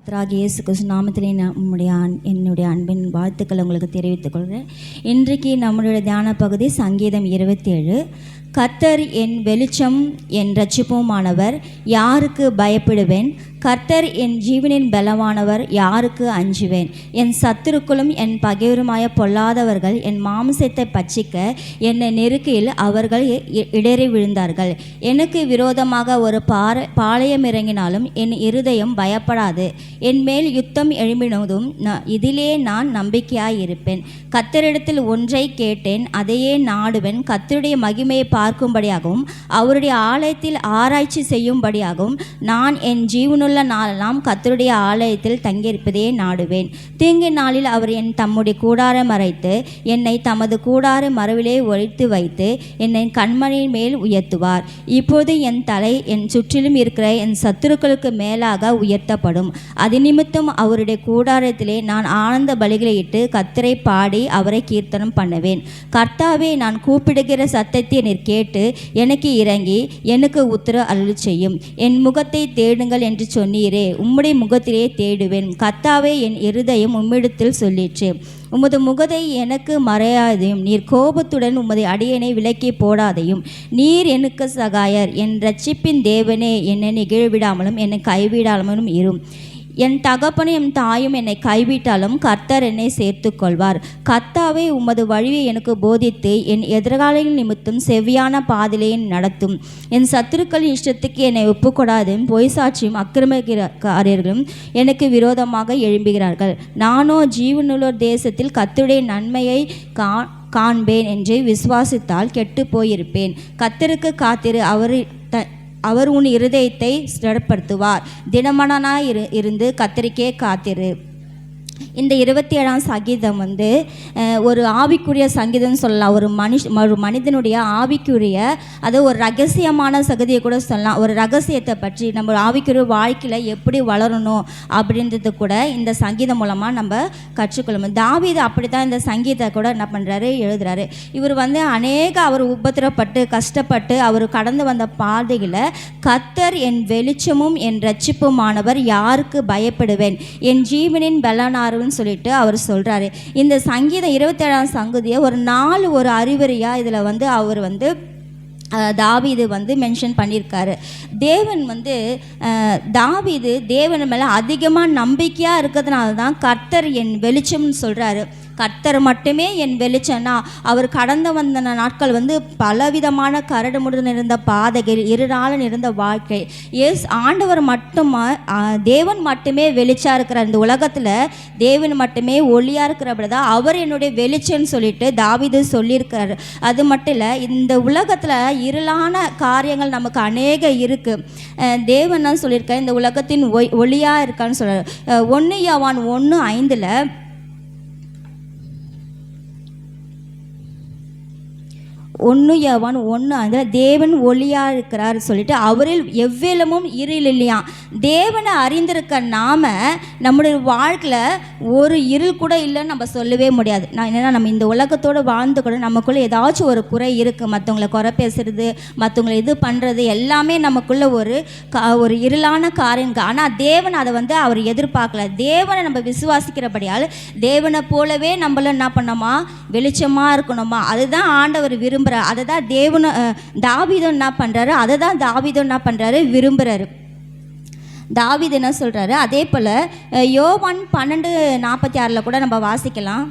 கர்த்தராகிய இயேசு கிறிஸ்து நாமத்திலே என்னுடைய அன்பின் வாழ்த்துக்களை உங்களுக்கு தெரிவித்துக் கொள்கிறேன். இன்றைக்கு நம்மளுடைய தியான பகுதி சங்கீதம் 27. கர்த்தர் என் வெளிச்சம் என் இரட்சிப்புமானவர், யாருக்கு பயப்படுவேன்? கர்த்தர் என் ஜீவனின் பலவானவர், யாருக்கு அஞ்சுவேன்? என் சத்துருக்களும் என் பகைவருமாய பொல்லாதவர்கள் என் மாம்சத்தை பட்சிக்க என்னை நெருக்கையில் அவர்கள் இடறி விழுந்தார்கள். எனக்கு விரோதமாக ஒரு பாளையம் இறங்கினாலும் என் இருதயம் பயப்படாது. என் மேல் யுத்தம் எழும்பினதும் இதிலே நான் நம்பிக்கையாயிருப்பேன். கர்த்தரிடத்தில் ஒன்றை கேட்டேன், அதையே நாடுவேன். கர்த்தருடைய மகிமையை பார்க்கும்படியாகவும் அவருடைய ஆலயத்தில் ஆராய்ச்சி செய்யும்படியாகவும் நான் என் ஜீவனுள்ள நாளெல்லாம் கர்த்தருடைய ஆலயத்தில் தங்கியிருப்பதே நாடுவேன். தீங்கு நாளில் அவர் என் தம்முடைய கூடார மறைத்து என்னை தமது கூடார மறைவிலே ஒழித்து வைத்து என்னை கண்மணியின் மேல் உயர்த்துவார். இப்போது என் தலை என் சுற்றிலும் இருக்கிற என் சத்துருக்களுக்கு மேலாக உயர்த்தப்படும். அது நிமித்தம் அவருடைய கூடாரத்திலே நான் ஆனந்த பலிகளை இட்டு கர்த்தரை பாடி அவரை கீர்த்தனம் பண்ணுவேன். கர்த்தாவே, நான் கூப்பிடுகிற சத்தத்தை நீர் கேட்டு எனக்கு இறங்கி எனக்கு உத்தர அருள் செய்யும். என் முகத்தை தேடுங்கள் என்று சொன்னீரே, உம்முடைய முகத்திலே தேடுவேன். கர்த்தாவே, என் இருதயம் உம்மிடத்தில் சொல்லிற்று. உமது முகத்தை எனக்கு மறையாதையும், நீர் கோபத்துடன் உமது அடியனை விலக்கி போடாதையும். நீர் எனக்கு சகாயர், என் இரட்சிப்பின் தேவனே, என்னை நிகழ்விடாமலும் என்னை கைவிடாமலும் இரும். என் தகப்பனும் என் தாயும் என்னை கைவிட்டாலும் கர்த்தர் என்னை சேர்த்து கொள்வார். கர்த்தாவே, உமது வழியை எனக்கு போதித்து என் எதிர்காலிகள் நிமித்தம் செவ்வியான பாதையிலே நடத்தும். என் சத்துருக்களின் இஷ்டத்துக்கு என்னை ஒப்புக்கொடாதும் பொய் சாட்சியும் அக்கிரமக்காரர்களும் எனக்கு விரோதமாக எழும்புகிறார்கள். நானோ ஜீவனுள்ளோர் தேசத்தில் கர்த்தருடைய நன்மையை காண்பேன் என்று விசுவாசித்தால் கெட்டு போயிருப்பேன். கர்த்தருக்கு காத்திரு, அவர் உன் இருதயத்தை ஸ்திரப்படுத்துவார். தினமனாய் இருந்து கர்த்தருக்கே காத்திரு. இந்த 27ஆம் சங்கீதம் ஒரு ஆவிக்குரிய சங்கீதம்னு சொல்லலாம். ஒரு மனிதனுடைய ஆவிக்குரிய, அது ஒரு ரகசியமான சகதியை கூட சொல்லலாம். ஒரு ரகசியத்தை பற்றி நம்ம ஆவிக்குரிய வாழ்க்கையில் எப்படி வளரணும் அப்படின்றது கூட இந்த சங்கீதம் மூலமாக நம்ம கற்றுக்கொள்ளணும். தாவீது அப்படி தான் இந்த சங்கீதத்தை கூட என்ன பண்ணுறாரு, எழுதுறாரு. இவர் அவர் உபத்திரப்பட்டு கஷ்டப்பட்டு அவர் கடந்து வந்த பாதையில் கர்த்தர் என் வெளிச்சமும் என் இரட்சிப்புமானவர், யாருக்கு பயப்படுவேன்? என் ஜீவனின் பலனாருன்னு சொல்லிட்டு அவர் சொல்றாரு. இந்த சங்கீதம் 27ஆம் சங்கதியை ஒரு அறிவுரையா இதுல அவர் தாவீது மென்ஷன் பண்ணியிருக்காரு. தேவன் தாவீது தேவன் மேலே அதிகமாக நம்பிக்கையாக இருக்கிறதுனால தான் கர்த்தர் என் வெளிச்சம்னு சொல்கிறாரு. கர்த்தர் மட்டுமே என் வெளிச்சம்னா, அவர் கடந்து வந்த நாட்கள் பலவிதமான கரடுமுடன் இருந்த பாதைகள், இருநாள் இருந்த வாழ்க்கை. ஆண்டவர் தேவன் மட்டுமே வெளிச்சம் இருக்கிறார். இந்த உலகத்தில் தேவன் மட்டுமே ஒளியாக இருக்கிறப்பதான் அவர் என்னுடைய வெளிச்சம்னு சொல்லிட்டு தாவீது சொல்லியிருக்கிறாரு. அது மட்டும் இல்லை, இந்த உலகத்தில் இருளான காரியங்கள் நமக்கு அநேக இருக்குது. தேவன் தான் சொல்லியிருக்காரு, இந்த உலகத்தின் ஒளியாக இருக்கான்னு சொல்கிறார். 1 யோவான் 1:5 1 யோவான் 1:5 தேவன் ஒளியாக இருக்கிறார் சொல்லிட்டு அவரில் எவ்விலமும் இருள் இல்லையா. தேவனை அறிந்திருக்க நம்முடைய வாழ்க்கையில் ஒரு இருள் கூட இல்லைன்னு நம்ம சொல்லவே முடியாது. என்னென்னா, நம்ம இந்த உலகத்தோடு வாழ்ந்து கூட நமக்குள்ளே ஏதாச்சும் ஒரு குறை இருக்குது. மற்றவங்களை குறை பேசுறது, மற்றவங்களை இது பண்ணுறது எல்லாமே நமக்குள்ளே ஒரு இருளான காரியம். ஆனால் தேவன் அதை அவர் எதிர்பார்க்கல. தேவனை நம்ம விசுவாசிக்கிறபடியால் தேவனை போலவே நம்மள என்ன பண்ணோமா, வெளிச்சமாக இருக்கணுமா, அதுதான் ஆண்டவர் விரும்புகிறார். அதை தான் தாவீது என்ன பண்ணுறாரு, அதை தான் தாவீது என்ன பண்ணுறாரு, விரும்புகிறாரு. தாவீது என்ன சொல்கிறாரு, அதே போல் யோவான் 12:46 கூட நம்ம வாசிக்கலாம்.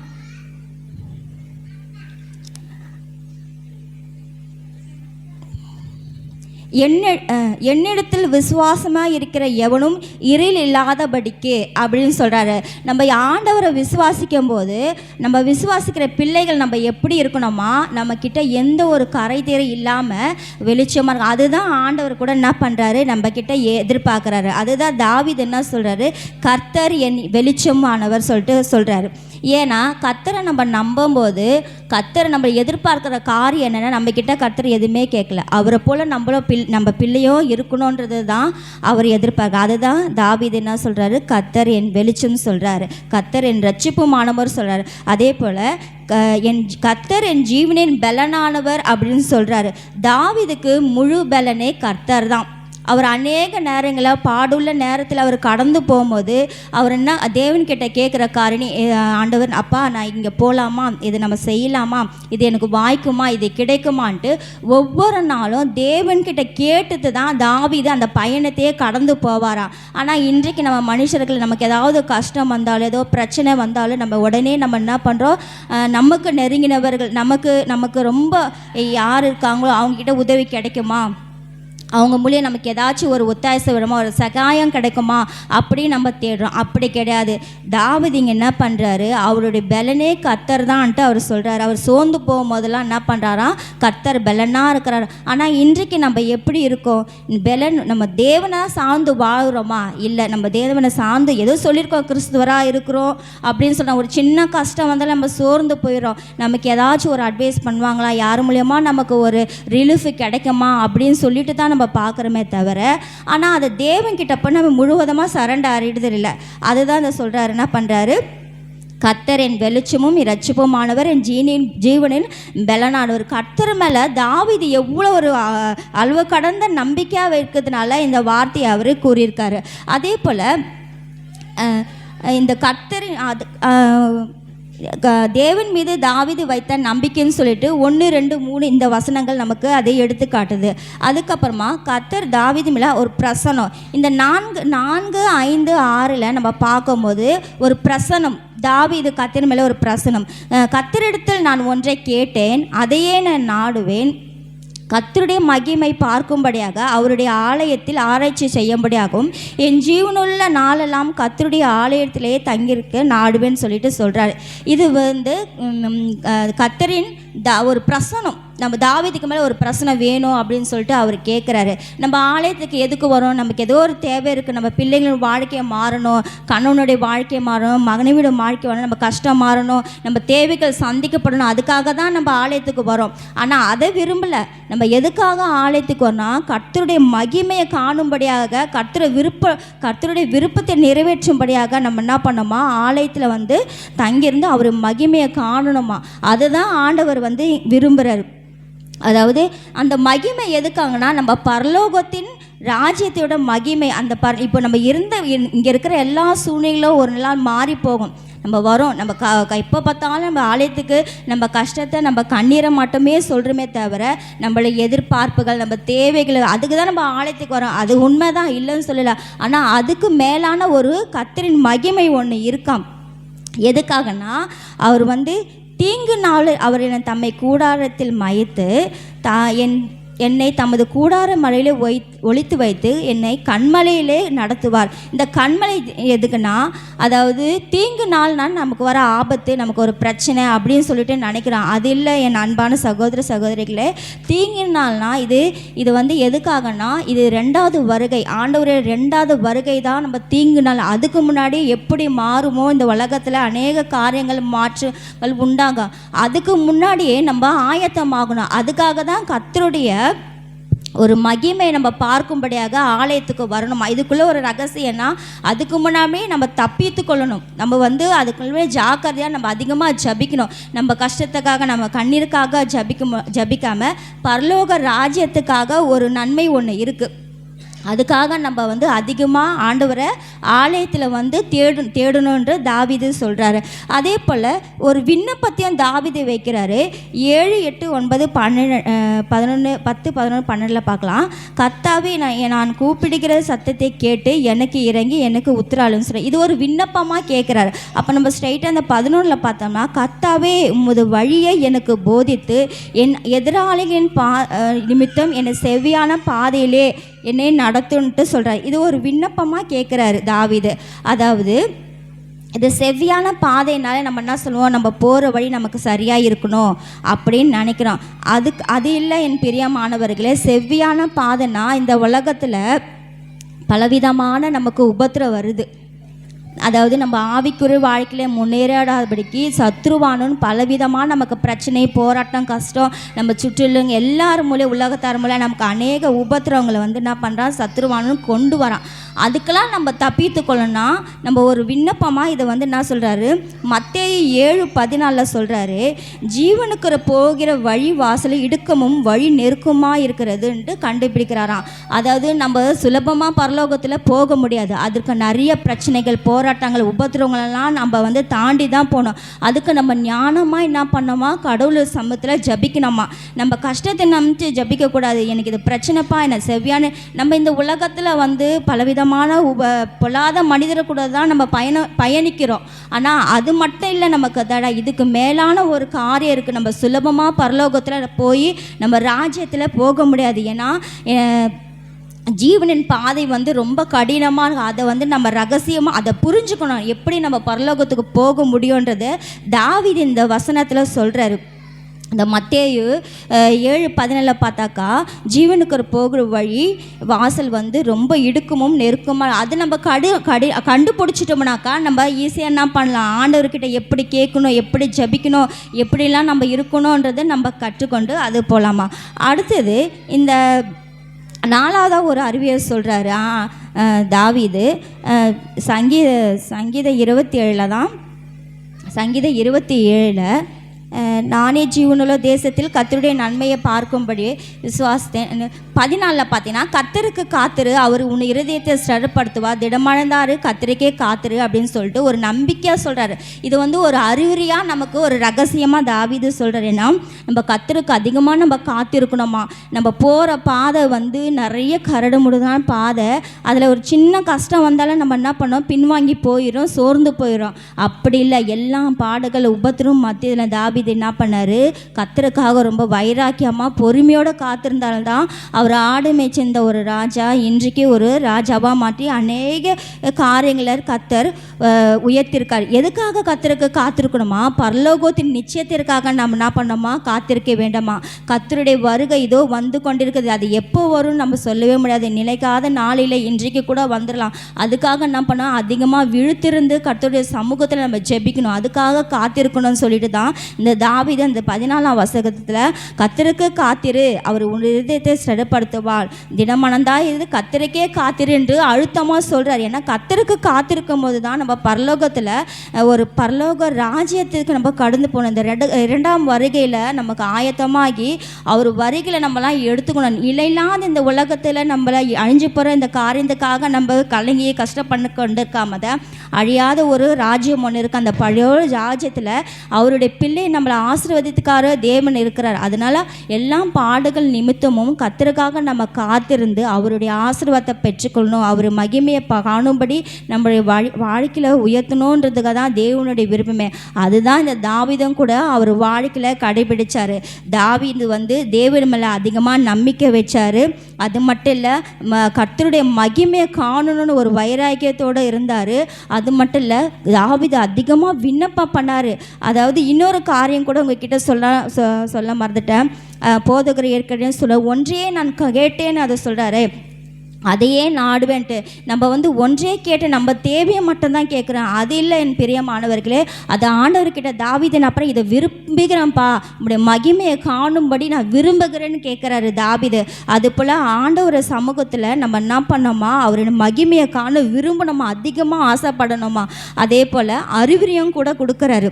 என்னிடத்தில் விசுவாசமாக இருக்கிற எவனும் இருள் இல்லாதபடிக்கு அப்படின்னு சொல்கிறாரு. நம்ம ஆண்டவரை விசுவாசிக்கும் போது, நம்ம விசுவாசிக்கிற பிள்ளைகள் நம்ம எப்படி இருக்கணுமா, நம்மக்கிட்ட எந்த ஒரு கரைதேரை இல்லாமல் வெளிச்சமாக இருக்கும். அதுதான் ஆண்டவர் கூட என்ன பண்ணுறாரு, நம்மக்கிட்ட எதிர்பார்க்குறாரு. அதுதான் தாவீது என்ன சொல்கிறாரு, கர்த்தர் என் வெளிச்சமானவர் சொல்லிட்டு சொல்கிறாரு. ஏன்னா கர்த்தரை நம்ம நம்பும்போது, கர்த்தரை நம்ம எதிர்பார்க்குற காரியம் என்னென்னா, நம்மக்கிட்ட கர்த்தர் எதுவுமே கேட்கல. அவரை போல் நம்ம பிள்ளையோ இருக்கணுன்றது தான் அவர் எதிர்பார்க்க. அதுதான் தாவீது என்ன சொல்கிறாரு, கர்த்தர் என் வெளிச்சம் சொல்கிறாரு, கர்த்தர் என் இரட்சிப்புமானவர் சொல்கிறாரு. அதே போல் கர்த்தர் என் ஜீவனின் பலனானவர் அப்படின்னு சொல்கிறாரு. தாவீதுக்கு முழு பலனே கர்த்தர் தான். அவர் அநேக நேரங்களில் பாடுள்ள நேரத்தில் அவர் கடந்து போகும்போது அவர் என்ன தேவன்கிட்ட கேட்குற காரணி, ஆண்டவர் அப்பா நான் இங்கே போகலாமா, இது நம்ம செய்யலாமா, இது எனக்கு வாய்க்குமா, இது கிடைக்குமான்ட்டு ஒவ்வொரு நாளும் தேவன்கிட்ட கேட்டுட்டு தான் தாவீது அந்த பயணத்தையே கடந்து போவாராம். ஆனால் இன்றைக்கு நம்ம மனுஷர்கள் நமக்கு ஏதாவது கஷ்டம் வந்தாலும் ஏதோ பிரச்சனை வந்தாலும் நம்ம உடனே நம்ம என்ன பண்ணுறோம், நமக்கு நெருங்கினவர்கள் நமக்கு ரொம்ப யார் இருக்காங்களோ அவங்கக்கிட்ட உதவி கிடைக்குமா, அவங்க மூலியம் நமக்கு ஏதாச்சும் ஒரு ஒத்தாசை வருமா, ஒரு சகாயம் கிடைக்குமா அப்படின்னு நம்ம தேடுறோம். அப்படி கிடையாது. தாவீது இங்கே என்ன பண்ணுறாரு, அவருடைய பலனே கர்த்தர் தான்ட்டு அவர் சொல்கிறார். அவர் சோர்ந்து போகும்போதெல்லாம் என்ன பண்ணுறாராம், கர்த்தர் பலனாக இருக்கிறார். ஆனால் இன்றைக்கு நம்ம எப்படி இருக்கோம், பலன் நம்ம தேவனாக சார்ந்து வாழ்கிறோமா, இல்லை நம்ம தேவனை சார்ந்து ஏதோ சொல்லியிருக்கோம் கிறிஸ்துவராக இருக்கிறோம் அப்படின்னு சொன்னால் ஒரு சின்ன கஷ்டம் வந்தாலும் நம்ம சோர்ந்து போயிடும். நமக்கு ஏதாச்சும் ஒரு அட்வைஸ் பண்ணுவாங்களா, யார் மூலியமா நமக்கு ஒரு ரிலீஃப் கிடைக்குமா அப்படின்னு சொல்லிட்டு தான் நம்ம பார்க்குறோமே தவிர, ஆனால் அதை தேவன்கிட்ட போய் நம்ம முழுவதமாக சரண்டர் ஆறிடுது இல்லை. அதுதான் அதை சொல்கிறாரு, என்ன பண்ணுறாரு, கர்த்தர் என் வெளிச்சமும் இரட்சிப்புமானவர், என் ஜீவனின் பலனானவர். கர்த்தர் மேலே தாவீது எவ்வளோ ஒரு அளவு கடந்த நம்பிக்கையாக இருக்கிறதுனால இந்த வார்த்தையை அவர் கூறியிருக்காரு. அதே போல் இந்த கர்த்தரின் தேவன் மீது தாவீது வைத்த நம்பிக்கைன்னு சொல்லிட்டு 1, 2, 3 இந்த வசனங்கள் நமக்கு அதை எடுத்து காட்டுது. அதுக்கப்புறமா கர்த்தர் தாவீது மேலே ஒரு பிரசனம், இந்த 4, 5, 6 நம்ம பார்க்கும்போது ஒரு பிரசனம், தாவீது கர்த்தர் மேலே ஒரு பிரசனம். கர்த்தரிடத்தில் நான் ஒன்றை கேட்டேன், அதையே நான் நாடுவேன், கர்த்தருடைய மகிமை பார்க்கும்படியாக அவருடைய ஆலயத்தில் ஆராய்ச்சி செய்யும்படியாகவும் என் ஜீவனுள்ள நாளெல்லாம் கர்த்தருடைய ஆலயத்திலேயே தங்கியிருக்க நாடுவேன்னு சொல்லிட்டு சொல்கிறார். இது கர்த்தரின் ஒரு பிரசனம். நம்ம தாவீதுக்கு மேலே ஒரு பிரச்சனை வேணும் அப்படின்னு சொல்லிட்டு அவர் கேட்குறாரு. நம்ம ஆலயத்துக்கு எதுக்கு வரோம், நமக்கு ஏதோ ஒரு தேவை இருக்குது, நம்ம பிள்ளைங்களோட வாழ்க்கையை மாறணும், கணவனுடைய வாழ்க்கையை மாறணும், மகனவியோட வாழ்க்கை வரணும், நம்ம கஷ்டம் மாறணும், நம்ம தேவைகள் சந்திக்கப்படணும், அதுக்காக தான் நம்ம ஆலயத்துக்கு வரோம். ஆனால் அதை விரும்பலை. நம்ம எதுக்காக ஆலயத்துக்கு வரோம், கர்த்தருடைய மகிமையை காணும்படியாக, கர்த்தருடைய விருப்பத்தை நிறைவேற்றும்படியாக நம்ம என்ன பண்ணோமா, ஆலயத்தில் தங்கியிருந்து அவர் மகிமையை காணணுமா. அதுதான் ஆண்டவர் விரும்புகிறார். அதாவது அந்த மகிமை எதுக்காங்கன்னா, நம்ம பரலோகத்தின் ராஜ்யத்தோட மகிமை அந்த இப்போ நம்ம இங்கே இருக்கிற எல்லா சூழ்நிலைகளும் ஒரு நாள் மாறி போகும். நம்ம வரோம், நம்ம எப்போ பார்த்தாலும் நம்ம ஆலயத்துக்கு நம்ம கஷ்டத்தை நம்ம கண்ணீரை மட்டுமே சொல்கிறோமே தவிர நம்மளை எதிர்பார்ப்புகள் நம்ம தேவைகள் அதுக்கு தான் நம்ம ஆலயத்துக்கு வரோம். அது உண்மை தான், இல்லைன்னு சொல்லலை. ஆனால் அதுக்கு மேலான ஒரு கர்த்தரின் மகிமை ஒன்று இருக்காம். எதுக்காகனா, அவர் தீங்கு நாள் அவர் என்னை தம்மை கூடாரத்தில் மயத்து என்னை தமது கூடார மலையிலே ஒளித்து வைத்து என்னை கண்மலையிலே நடத்துவார். இந்த கண்மலை எதுக்குன்னா, அதாவது தீங்கு நாள்னா நமக்கு வர ஆபத்து, நமக்கு ஒரு பிரச்சனை அப்படின்னு சொல்லிட்டு நினைக்கிறோம். அது இல்லை என் அன்பான சகோதர சகோதரிகளே. தீங்கு நாள்னா இது எதுக்காகனா, இது 2வது வருகை, ஆண்டவருடைய 2வது வருகை தான் நம்ம தீங்கு நாள். அதுக்கு முன்னாடி எப்படி மாறுமோ இந்த உலகத்தில் அநேக காரியங்கள் மாற்றங்கள் உண்டாகும். அதுக்கு முன்னாடியே நம்ம ஆயத்தமாகணும். அதுக்காக தான் கர்த்தருடைய ஒரு மகிமை நம்ம பார்க்கும்படியாக ஆலயத்துக்கு வரணுமா. இதுக்குள்ளே ஒரு ரகசியம்னா, அதுக்கு முன்னாடி நம்ம தப்பித்து கொள்ளணும். நம்ம அதுக்குள்ளே ஜாக்கிரதையாக நம்ம அதிகமாக ஜபிக்கணும். நம்ம கஷ்டத்துக்காக நம்ம கண்ணீருக்காக ஜபிக்காமல் பரலோக ராஜ்யத்துக்காக ஒரு நன்மை ஒன்று இருக்குது. அதுக்காக நம்ம அதிகமாக ஆண்டவரை ஆலயத்தில் தேடணுன்ற தாவீது சொல்கிறாரு. அதே போல் ஒரு விண்ணப்பத்தையும் தாவீது வைக்கிறாரு. 7, 8, 9, 11, 10, 11, 12 பார்க்கலாம். கர்த்தாவே நான் கூப்பிடுகிற சத்தத்தை கேட்டு எனக்கு இறங்கி எனக்கு உத்தரவாதம் சொல்கிறேன். இது ஒரு விண்ணப்பமாக கேட்குறாரு. அப்போ நம்ம ஸ்ட்ரைட்டாக அந்த 11 பார்த்தோம்னா, கர்த்தாவே உமது வழியை எனக்கு போதித்து என் எதிராளிகளின் நிமித்தம் என்னை செவ்வியான பாதையிலே என்னை நடத்துன்ட்டு சொல்கிறார். இது ஒரு விண்ணப்பமாக கேட்குறாரு தாவீது. அதாவது இது செவ்வியான பாதைனால நம்ம என்ன சொல்லுவோம், நம்ம போகிற வழி நமக்கு சரியாக இருக்கணும் அப்படின்னு நினைக்கிறோம். அது இல்லை என் பிரியமானவர்களே. செவ்வியான பாதைனா, இந்த உலகத்தில் பலவிதமான நமக்கு உபத்திரம் வருது. அதாவது நம்ம ஆவிக்குரிய வாழ்க்கையில் முன்னேறாதபடிக்கு சத்ருவானும் பலவிதமாக நமக்கு பிரச்சனை, போராட்டம், கஷ்டம், நம்ம சுற்றிலும் எல்லாரும் மூலம் உலகத்தார் மூலம் நமக்கு அநேக உபத்திரவங்களை வந்து என்ன பண்ணுறான், சத்ருவானும் கொண்டு வரான். அதுக்கெல்லாம் நம்ம தப்பித்து கொள்ளணும்னா நம்ம ஒரு விண்ணப்பமாக இதை வந்து என்ன சொல்கிறாரு, மத்தேயு 7:14 சொல்கிறாரு, ஜீவனுக்கு போகிற வழி வாசல் இடுக்கமும் வழி நெருக்கமாக இருக்கிறதுன்ட்டு கண்டுபிடிக்கிறாராம். அதாவது நம்ம சுலபமாக பரலோகத்தில் போக முடியாது. அதற்கு நிறைய பிரச்சனைகள், போராட்டங்கள், உபத்திரவங்களெல்லாம் நம்ம வந்து தாண்டி தான் போகணும். அதுக்கு நம்ம ஞானமாக என்ன பண்ணோமா, கடவுள் சமூகத்தில் ஜபிக்கணுமா. நம்ம கஷ்டத்தை நம்பிச்சு ஜபிக்கக்கூடாது. எனக்கு இது பிரச்சனைப்பா, என்ன செவ்வியான. நம்ம இந்த உலகத்தில் வந்து பலவிதமான பொல்லாத மனிதரை கூட தான் நம்ம பயணிக்கிறோம். ஆனால் அது மட்டும் இல்லை, நமக்கு தடை. இதுக்கு மேலான ஒரு காரியம் இருக்குது. நம்ம சுலபமாக பரலோகத்தில் போய் நம்ம ராஜ்யத்தில் போக முடியாது. ஏன்னா ஜீவனின் பாதை வந்து ரொம்ப கடினமாக, அதை வந்து நம்ம ரகசியமாக அதை புரிஞ்சுக்கணும். எப்படி நம்ம பரலோகத்துக்கு போக முடியுன்றது தாவீது இந்த வசனத்தில் சொல்கிறாரு. இந்த மத்தேயு 7:14 பார்த்தாக்கா, ஜீவனுக்கு போகிற வழி வாசல் வந்து ரொம்ப இடுக்கமும் நெருக்கமாக. அது நம்ம கண்டுபிடிச்சிட்டோம்னாக்கா நம்ம ஈஸியாக என்ன பண்ணலாம், ஆண்டவர்கிட்ட எப்படி கேட்கணும், எப்படி ஜபிக்கணும், எப்படிலாம் நம்ம இருக்கணுன்றதை நம்ம கற்றுக்கொண்டு அது போகலாமா. அடுத்தது இந்த 4ஆவதாக ஒரு அறிவியல் சொல்கிறாரு தாவீது. சங்கீதம் 27 தான், சங்கீதம் 27 நானே ஜீவனுள்ள தேசத்தில் கர்த்தருடைய நன்மையை பார்க்கும்படி விசுவாசித்தேன். 14 பார்த்தீங்கன்னா, கர்த்தருக்கு காத்திரு, அவர் உன் இருதயத்தை ஸ்திரப்படுத்துவார், திடமனதாரு கர்த்தருக்கே காத்திரு அப்படின்னு சொல்லிட்டு ஒரு நம்பிக்கையாக சொல்கிறாரு. இது வந்து ஒரு அறிகுறியாக நமக்கு ஒரு ரகசியமாக தாவீது சொல்கிறார். ஏன்னா நம்ம கர்த்தருக்கு அதிகமாக நம்ம காத்திருக்கணுமா. நம்ம போகிற பாதை வந்து நிறைய கரடு முடுதான பாதை. அதில் ஒரு சின்ன கஷ்டம் வந்தாலும் நம்ம என்ன பண்ணோம், பின்வாங்கி போயிடும், சோர்ந்து போயிடும். அப்படி இல்லை, எல்லா பாடுகள் உபத்திரம் மத்தியில் தாவீது என்ன பண்ணார், கர்த்தருக்காக ரொம்ப வைராக்கியமாக பொறுமையோடு காத்திருந்தால்தான் அவர் ஆடு மேய்ச்சிருந்த ஒரு ராஜா இன்றைக்கு ஒரு ராஜாவாக மாற்றி அநேக காரியங்களை கர்த்தர் உயர்த்திருக்கார். எதுக்காக கர்த்தருக்கு காத்திருக்கணுமா, பரலோகத்தின் நிச்சயத்திற்காக நம்ம என்ன பண்ணோமா, காத்திருக்க வேண்டாமா. கர்த்தருடைய வருகை இதோ வந்து கொண்டிருக்குது. அது எப்போ வரும்னு நம்ம சொல்லவே முடியாது. நிலைக்காத நாளில் இன்றைக்கு கூட வந்துடலாம். அதுக்காக என்ன பண்ணோம், அதிகமாக விழுத்திருந்து கர்த்தருடைய சமூகத்தில் நம்ம ஜெபிக்கணும். அதுக்காக காத்திருக்கணும்னு சொல்லிட்டு தான் இந்த தாவீது அந்த 14ஆம் வசனத்தில் கர்த்தருக்கு காத்திரு, அவர் உன் இதயத்தை ஸ்திரப்படுத்துவார், திடமனதாய் இருந்து கர்த்தருக்கே காத்திரு என்று அழுத்தமாக சொல்கிறார். ஏன்னா கர்த்தருக்கு காத்திருக்கும் போது தான் நம்ம பரலோகத்தில் ஒரு பரலோக ராஜ்யத்துக்கு நம்ம கடந்து போகணும். இந்த 2ஆம் வருகையில் நமக்கு ஆயத்தமாகி அவர் வருகையில் நம்மளாம் எடுத்துக்கணும். இல்லையில்லாத இந்த உலகத்தில் நம்மளை அழிஞ்சு போகிற இந்த காரியத்துக்காக நம்ம கலங்கி கஷ்டப்பண்ண கொண்டு இருக்காமத அழியாத ஒரு ராஜ்யம் ஒன்று இருக்குது. அந்த பழைய ராஜ்யத்தில் அவருடைய பிள்ளை நம்மளை ஆசீர்வதித்துக்கார தேவன் இருக்கிறார். அதனால் எல்லா பாடுகள் நிமித்தமும் கர்த்தருக்காக நம்ம காத்திருந்து அவருடைய ஆசீர்வாதத்தை பெற்றுக்கொள்ளணும். அவர் மகிமையை காணும்படி நம்மளுடைய வாழ்க்கையில் உயர்த்தணுன்றதுக்காக தான் தேவனுடைய விருப்பமே. அதுதான் இந்த தாவீதும் கூட அவர் வாழ்க்கையில் கடைபிடிச்சார். தாவீது வந்து தேவன் மேலே அதிகமாக நம்பிக்கை வச்சார். அது மட்டும் இல்லை, கர்த்தருடைய மகிமையை காணணும்னு ஒரு வைராக்கியத்தோடு இருந்தார். அது மட்டும் இல்லை, தாவீது அதிகமாக விண்ணப்பம் பண்ணார். அதாவது இன்னொரு காரியம் கூட உங்ககிட்ட சொல்ல மறந்துட்டேன். போதகர் ஏற்கனவே சொல்ல, ஒன்றையே நான் கேட்டேன்னு அதை சொல்கிறாரு, அதையே நாடுவேன்ட்டு. நம்ம வந்து ஒன்றே கேட்டு நம்ம தேவையை மட்டும்தான் கேட்குறேன். அது இல்லை என் பிரியமானவர்களே. அது ஆண்டவர்கிட்ட தாவீதின் அப்புறம் இதை விரும்புகிறேன்ப்பா, உங்களுடைய மகிமையை காணும்படி நான் விரும்புகிறேன்னு கேட்குறாரு தாவீது. அது போல் ஆண்டவர் சமூகத்தில் நம்ம என்ன பண்ணோமா, அவருடைய மகிமையை காண விரும்பணுமா, அதிகமாக ஆசைப்படணுமா. அதே போல் அறிவுரையும் கூட கொடுக்குறாரு,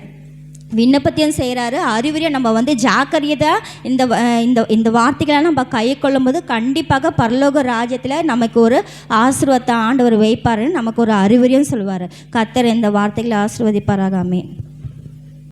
விண்ணப்பத்தையும் செய்கிறாரு. அறிவுரையை நம்ம வந்து ஜாக்கிரதையாக இந்த இந்த இந்த வார்த்தைகளை நம்ம கை கொள்ளும்போது கண்டிப்பாக பரலோக ராஜ்யத்தில் நமக்கு ஒரு ஆசீர்வாதத்தை ஆண்டவர் வைப்பாருன்னு நமக்கு ஒரு அறிவுரையும் சொல்லுவார். கர்த்தர் இந்த வார்த்தைகளை ஆசீர்வதிப்பாராக. ஆமென்.